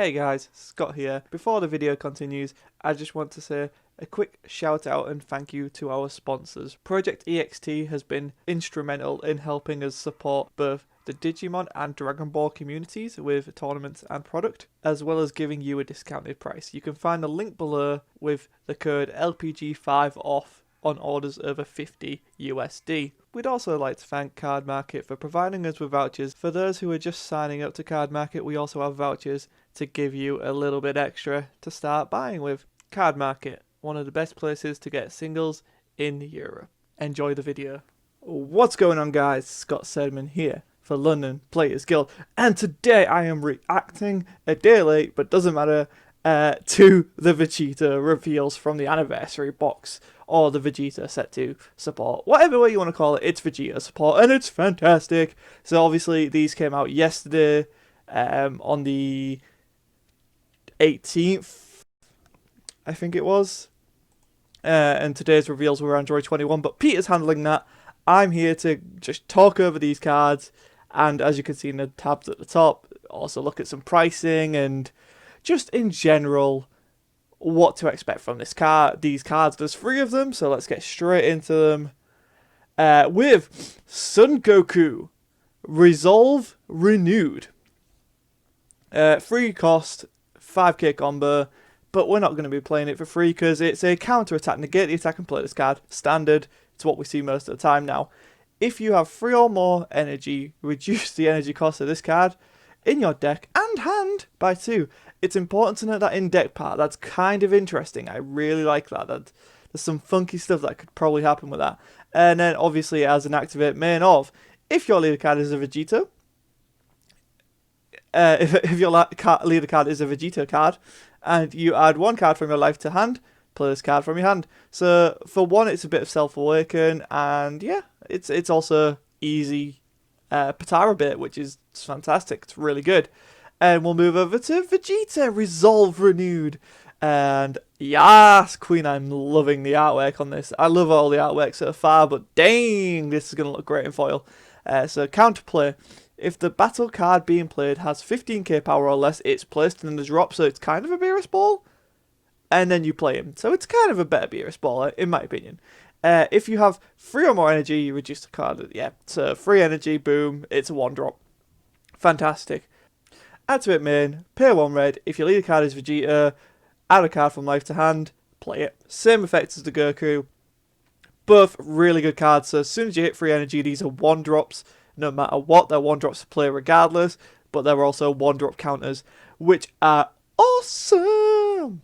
Hey guys, Scott here. Before the video continues, I just want to say a quick shout out and thank you to our sponsors. Project EXT has been instrumental in helping us support both the Digimon and Dragon Ball communities with tournaments and product, as well as giving you a discounted price. You can find the link below with the code LPG5OFF on orders over 50 USD. We'd also like to thank Card Market for providing us with vouchers. For those who are just signing up to Card Market, we also have vouchers to give you a little bit extra to start buying with. Card Market, one of the best places to get singles in Europe. Enjoy the video. What's going on, guys? Scott Sedman here for London Players Guild, and today I am reacting a day late, but doesn't matter, to the Vegito reveals from the anniversary box, or the Vegito set to support, whatever way you want to call it. It's Vegito support and it's fantastic. So obviously these came out yesterday, on the 18th, I think it was, and today's reveals were Android 21, but Peter's handling that. I'm here to just talk over these cards, and as you can see in the tabs at the top, also look at some pricing and just in general what to expect from these cards. There's 3 of them, so let's get straight into them. With Son Goku Resolve Renewed, 3 cost, 5k combo, but we're not going to be playing it for free because it's a counter attack. Negate the attack and play this card. Standard. It's what we see most of the time now. If you have 3 or more energy, reduce the energy cost of this card in your deck and hand by 2. It's important to note that in-deck part. That's kind of interesting. I really like that. There's some funky stuff that could probably happen with that. And then obviously as an activate main of, if your leader card is a Vegito, if your leader card is a Vegito card, and you add 1 card from your life to hand, play this card from your hand. So for 1, it's a bit of self-awaken, and yeah, it's also easy Potara bit, which is fantastic. It's really good. And we'll move over to Vegeta Resolve Renewed. And yes, Queen, I'm loving the artwork on this. I love all the artwork so far, but dang, this is going to look great in foil. So counterplay. If the battle card being played has 15k power or less, it's placed in the drop, so it's kind of a Beerus Ball. And then you play him. So it's kind of a better Beerus Ball, in my opinion. If you have 3 or more energy, you reduce the card. Yeah, so 3 energy, boom, it's a 1-drop. Fantastic. Activate main, pay 1 red. If your leader card is Vegeta, add a card from life to hand, play it. Same effects as the Goku. Both really good cards, so as soon as you hit 3 energy, these are 1-drops. No matter what, they're 1-drops to play regardless, but they're also 1-drop counters, which are awesome!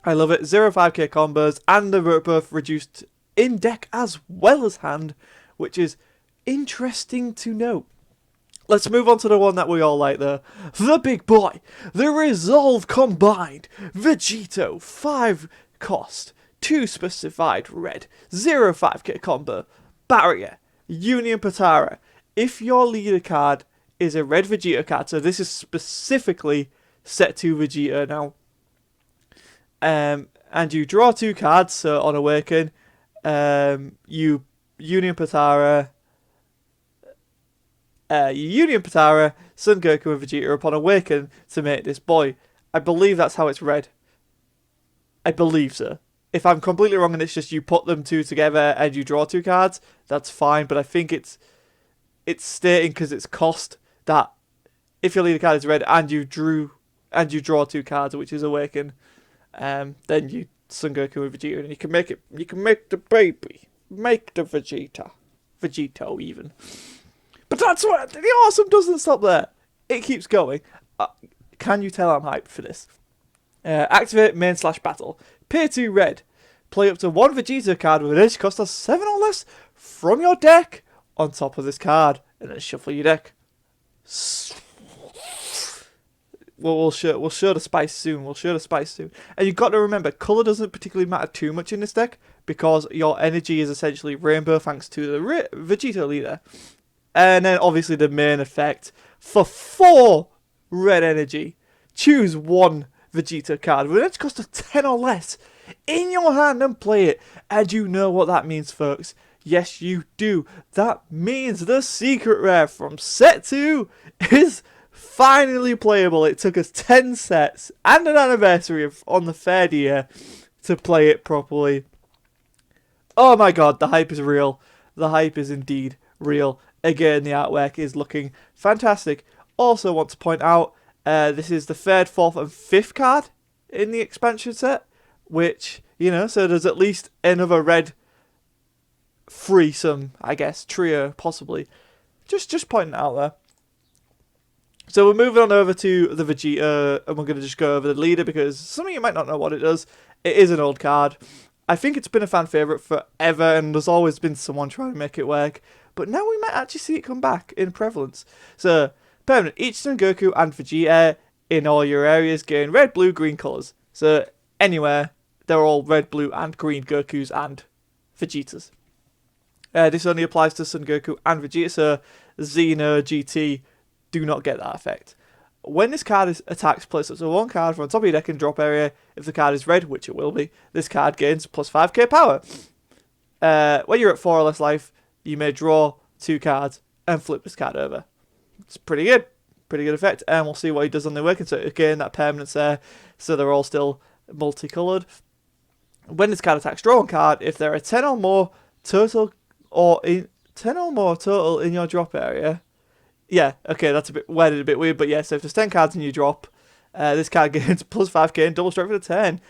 I love it. 0-5k combos, and they're both reduced in deck as well as hand, which is interesting to note. Let's move on to the one that we all like though. The big boy. The Resolve Combined. Vegito. 5 cost. 2 specified red. 0-5k combo. Barrier. Union Potara. If your leader card is a red Vegito card, so this is specifically set to Vegito now. And you draw 2 cards, so on Awaken, you Union Potara, Son Goku and Vegeta upon Awaken to make this boy. I believe that's how it's read. I believe so. If I'm completely wrong and it's just you put them 2 together and you draw 2 cards, that's fine, but I think it's stating because it's cost that if your leader card is red and you draw 2 cards, which is Awaken, then you Son Goku and Vegeta, and you can make the baby, make the Vegito even. But that's what the awesome doesn't stop there. It keeps going. Can you tell I'm hyped for this? Activate main / battle. Pay 2 red. Play up to 1 Vegito card with an energy cost of 7 or less from your deck on top of this card, and then shuffle your deck. Well, we'll show the spice soon. And you've got to remember, colour doesn't particularly matter too much in this deck because your energy is essentially rainbow thanks to the Vegito leader. And then obviously the main effect for 4 red energy. Choose 1 Vegito card with an energy cost of 10 or less in your hand and play it. And you know what that means, folks. Yes, you do. That means the secret rare from set 2 is finally playable. It took us 10 sets and an anniversary on the 3rd year to play it properly. Oh my god, the hype is real. The hype is indeed real. Again, the artwork is looking fantastic. Also want to point out, this is the 3rd, 4th and 5th card in the expansion set, which, you know, so there's at least another red threesome, I guess, trio, possibly. Just pointing it out there. So we're moving on over to the Vegito, and we're going to just go over the leader, because some of you might not know what it does. It is an old card. I think it's been a fan favourite forever, and there's always been someone trying to make it work. But now we might actually see it come back in prevalence. So, permanent. Each Son Goku and Vegeta in all your areas gain red, blue, green colours. So, anywhere, they're all red, blue, and green Gokus and Vegetas. This only applies to Son Goku and Vegeta, so Xeno, GT do not get that effect. When this card is attacks, place up to 1 card from the top of your deck in drop area. If the card is red, which it will be, this card gains plus 5k power. When you're at 4 or less life, you may draw 2 cards and flip this card over. It's pretty good. Pretty good effect. And we'll see what he does on the working. So again, that permanence there. So they're all still multicoloured. When this card attacks, draw 1 card. If there are 10 or more total in your drop area. Yeah, okay, that's a bit worded a bit weird, but yeah, so if there's 10 cards in your drop, this card gains plus 5k and double strike for the 10.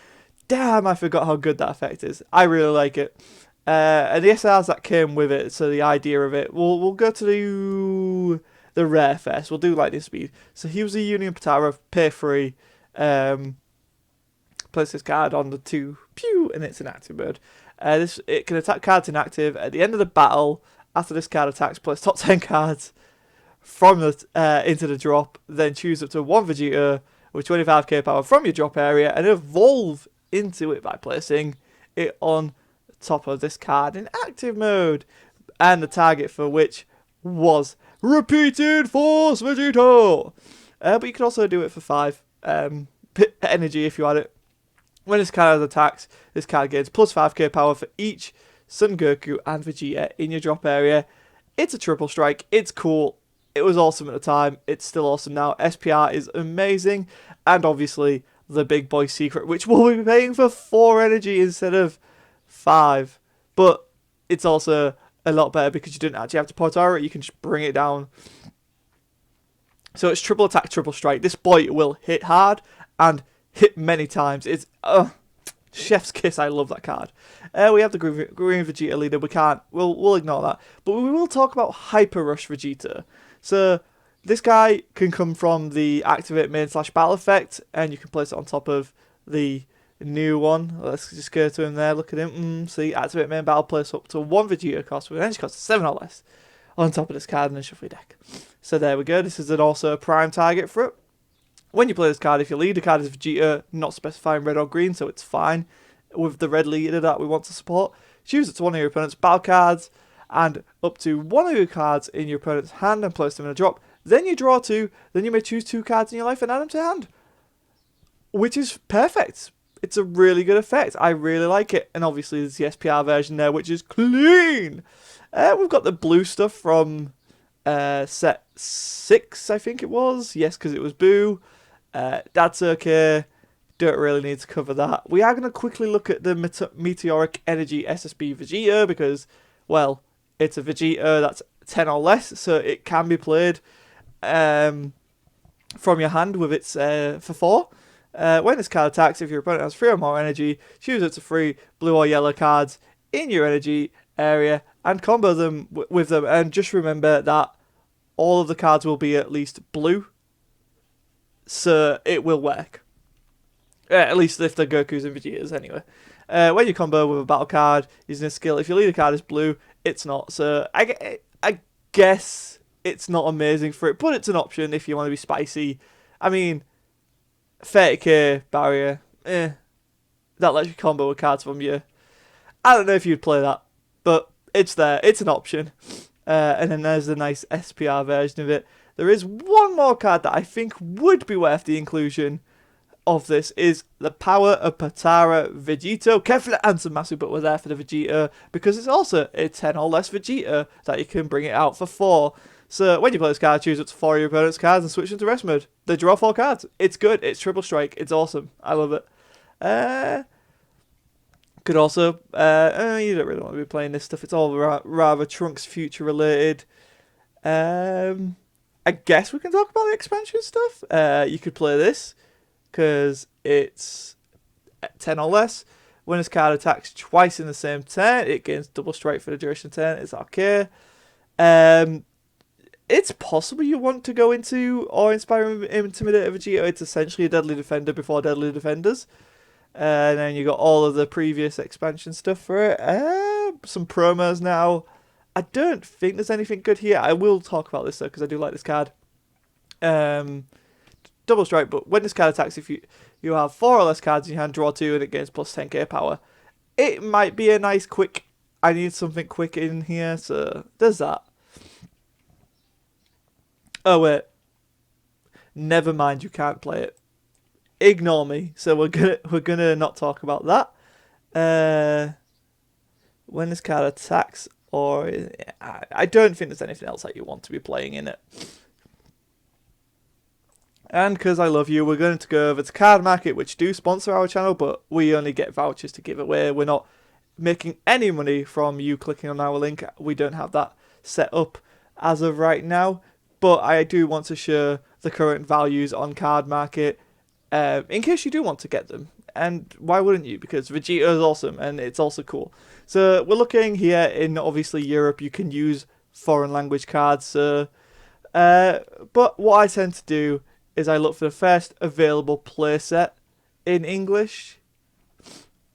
Damn, I forgot how good that effect is. I really like it. And the SRs that came with it, so the idea of it, we'll go to the rare first. We'll do lightning speed. So he was a Union Potara, pay 3, place this card on the 2, pew, and it's an active mode. It can attack cards inactive. At the end of the battle, after this card attacks, place top 10 cards from the into the drop, then choose up to 1 Vegeta with 25k power from your drop area and evolve into it by placing it on top of this card in active mode, and the target for which was Repeated Force Vegito. But you can also do it for 5 energy if you had it. When this card attacks, this card gains plus 5k power for each Son Goku and Vegeta in your drop area. It's a triple strike. It's cool. It was awesome at the time. It's still awesome now. SPR is amazing. And obviously, the big boy secret, which we'll be paying for 4 energy instead of 5. But it's also a lot better because you didn't actually have to Potara it. You can just bring it down. So it's triple attack, triple strike. This boy will hit hard and hit many times. It's chef's kiss. I love that card. We have the green Vegeta leader. We'll ignore that. But we will talk about Hyper Rush Vegeta. So this guy can come from the activate main / battle effect, and you can place it on top of the new one. Let's just go to him there. Look at him. See, activate main battle, place up to 1 Vegeta cost with an energy cost of 7 or less on top of this card in the shuffle deck. So there we go. This is also a prime target for it. When you play this card, if your leader card is Vegeta, not specifying red or green, so it's fine with the red leader that we want to support, choose it to 1 of your opponent's battle cards and up to 1 of your cards in your opponent's hand and place them in a drop. Then you draw 2, then you may choose 2 cards in your life and add them to hand. Which is perfect. It's a really good effect. I really like it. And obviously there's the SPR version there, which is clean. We've got the blue stuff from set 6, I think it was. Yes, because it was Boo. That's okay. Don't really need to cover that. We are going to quickly look at the Meteoric Energy SSB Vegeta because, well, it's a Vegeta that's 10 or less, so it can be played from your hand with its for 4. When this card attacks, if your opponent has 3 or more energy, choose up to 3 blue or yellow cards in your energy area and combo them with them. And just remember that all of the cards will be at least blue, so it will work. At least if they're Gokus and Vegetas anyway. When you combo with a battle card using a skill, if your leader card is blue, it's not. So I guess it's not amazing for it, but it's an option if you want to be spicy. I mean, 30k barrier, that lets you combo with cards from you. I don't know if you'd play that, but it's there. It's an option. And then there's the nice SPR version of it. There is one more card that I think would be worth the inclusion of this, is the Power of Potara Vegito. Carefully answer massive, but we're there for the Vegeta because it's also a 10 or less Vegeta that you can bring it out for 4. So when you play this card, choose up to 4 of your opponent's cards and switch into rest mode. They draw 4 cards. It's good. It's triple strike. It's awesome. I love it. Could also, you don't really want to be playing this stuff. It's all rather Trunks Future related. I guess we can talk about the expansion stuff. You could play this because it's 10 or less. When this card attacks twice in the same turn, it gains double strike for the duration of the turn. It's okay. It's possible you want to go into or inspire Intimidate Vegito. It's essentially a Deadly Defender before Deadly Defenders. And then you got all of the previous expansion stuff for it. Some promos now. I don't think there's anything good here. I will talk about this though because I do like this card. Double strike, but when this card attacks, if you have 4 or less cards in your hand, draw 2, and it gains plus 10k power. It might be a nice quick. I need something quick in here, so there's that. Oh wait, never mind. You can't play it. Ignore me. So we're gonna not talk about that. When this card attacks, or I don't think there's anything else that you want to be playing in it. And because I love you, we're going to go over to Card Market, which do sponsor our channel, but we only get vouchers to give away. We're not making any money from you clicking on our link. We don't have that set up as of right now. But I do want to show the current values on Card Market in case you do want to get them. And why wouldn't you? Because Vegito is awesome and it's also cool. So we're looking here in obviously Europe. You can use foreign language cards. So, but what I tend to do is I look for the first available playset in English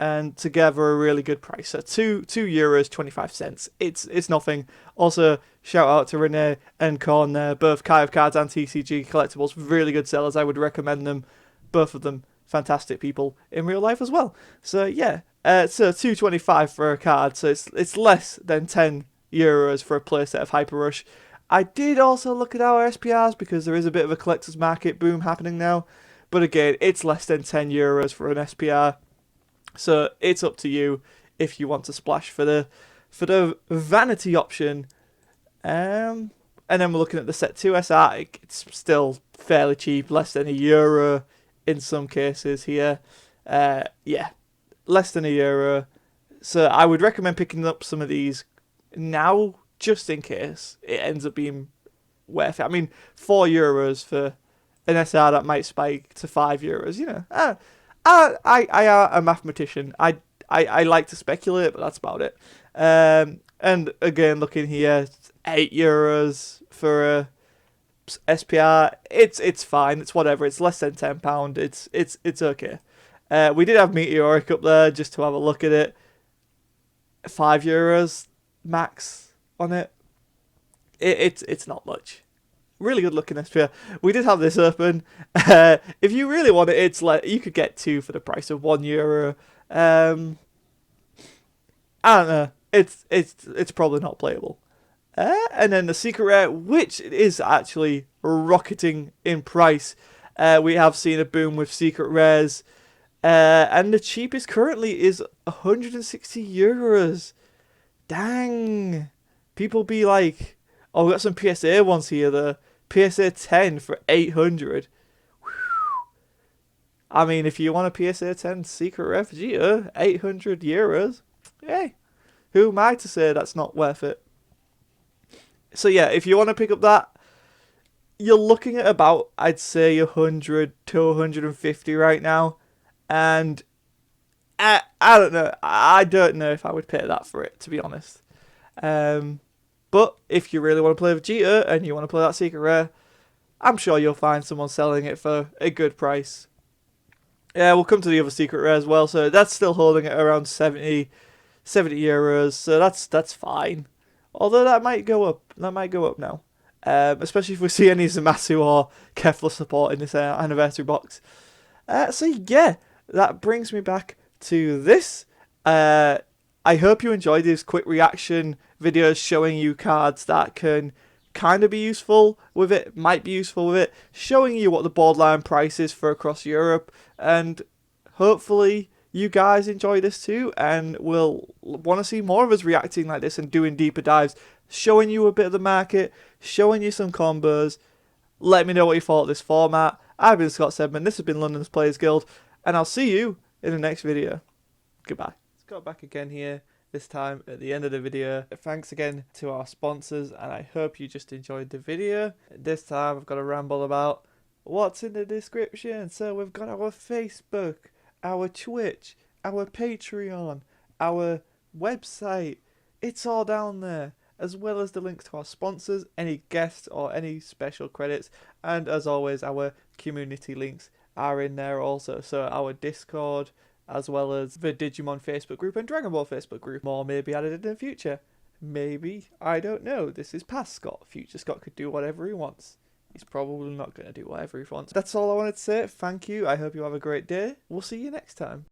and to gather a really good price. So €2.25. It's nothing. Also, shout out to Renee and Korn there, both Kai of Cards and TCG Collectibles, really good sellers. I would recommend them, both of them. Fantastic people in real life as well. So yeah, so €2.25 for a card. So it's less than €10 for a playset of Hyper Rush. I did also look at our SPRs because there is a bit of a collector's market boom happening now. But again, it's less than €10 for an SPR. So it's up to you if you want to splash for the vanity option. And then we're looking at the Set 2 SR. It's still fairly cheap, less than €1 in some cases here. Yeah, less than €1. So I would recommend picking up some of these now, just in case it ends up being worth it. I mean, €4 for an SR that might spike to €5. You know, I am a mathematician. I like to speculate, but that's about it. And again, looking here, €8 for a SPR. It's fine. It's whatever. It's less than £10. It's okay. We did have Meteoric up there just to have a look at it. €5 max on it. It's not much. Really good looking SPR. We did have this open. If you really want it, it's like you could get 2 for the price of €1. I don't know. It's probably not playable. And then the secret rare, which is actually rocketing in price. We have seen a boom with secret rares. And the cheapest currently is €160. Dang. People be like, oh, we got some PSA ones here. The PSA 10 for 800. Whew. I mean, if you want a PSA 10 secret rare Vegito, €800. Hey, who am I to say that's not worth it? So yeah, if you want to pick up that, you're looking at about, I'd say, 100 to 150 right now. And I don't know. I don't know if I would pay that for it, to be honest. But if you really want to play Vegito and you want to play that secret rare, I'm sure you'll find someone selling it for a good price. Yeah, we'll come to the other secret rare as well. So that's still holding at around €70. So that's fine. Although that might go up. That might go up now. Especially if we see any Zamasu or Kefla support in this anniversary box. So yeah, that brings me back to this. I hope you enjoyed these quick reaction videos showing you cards that can kind of be useful with it, might be useful with it, showing you what the borderline price is for across Europe, and hopefully you guys enjoy this too and will want to see more of us reacting like this and doing deeper dives, showing you a bit of the market, showing you some combos. Let me know what you thought of this format. I've been Scott Sedman, this has been London's Players Guild, and I'll see you in the next video. Goodbye. Scott back again here, this time at the end of the video. Thanks again to our sponsors, and I hope you just enjoyed the video. This time I've got to ramble about what's in the description. So we've got our Facebook, our Twitch, our Patreon, our website. It's all down there, as well as the links to our sponsors, any guests or any special credits, and as always our community links are in there also. So our Discord, as well as the Digimon Facebook group and Dragon Ball Facebook group. More may be added in the future. Maybe, I don't know. This is past Scott. Future Scott could do whatever he wants. He's probably not going to do whatever he wants. That's all I wanted to say. Thank you. I hope you have a great day. We'll see you next time.